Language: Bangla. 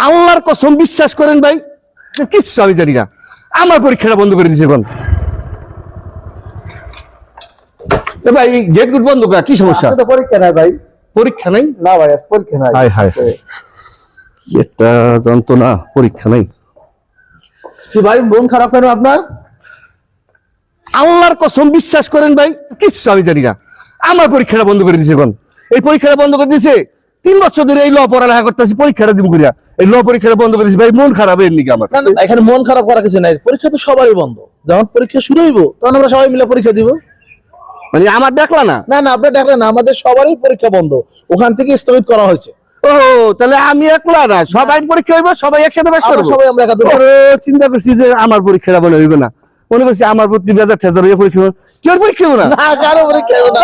আল্লাহর কসম বিশ্বাস করেন ভাই, কিচ্ছু আমি জানি না। আমার পরীক্ষাটা বন্ধ করে দিয়েছে এখন। এ ভাই গেট গুট বন্ধ করা কি সমস্যা? তো পরীক্ষা নাই ভাই। পরীক্ষা নাই? না ভাই আজ পরীক্ষা নাই। হায় হায়, এটা যন্ত্রণা, পরীক্ষা নাই। কি ভাই মন খারাপ কেন আপনার? আল্লাহর কসম বিশ্বাস করেন ভাই, কিচ্ছু আমি জানি না। আমার পরীক্ষাটা বন্ধ করে দিয়েছে এখন। এই পরীক্ষাটা বন্ধ করে দিয়েছে। 3 বছর ধরে এই ল পড়ালেখা করতেছি, পরীক্ষাটা দিব করিয়া এই ল পরীক্ষাটা বন্ধ করে দিয়েছে ভাই। মন খারাপ এর নিকে আমার। না না, এখানে মন খারাপ করার কিছু নাই, পরীক্ষা তো সবারই বন্ধ। যখন পরীক্ষা শুরু হইব তখন আমরা সবাই মিলে পরীক্ষা দিব। মানে আমার দেখলা না? না না, আপনি দেখলেন না, আমাদের সবারই পরীক্ষা বন্ধ, ওখান থেকে স্থগিত করা হয়েছে। ও তাহলে আমি একলা না, সবাই পরীক্ষা হইব, সবাই একসাথে পাস করব। সবাই আমরা একাত্তর। চিন্তা করছি যে আমার পরীক্ষাটা মনে হইবে না, মনে করছি আমার প্রতি বেজার ঠেজার পরীক্ষা, কেউ পরীক্ষা হইব না। না কারো পরীক্ষা হইব না।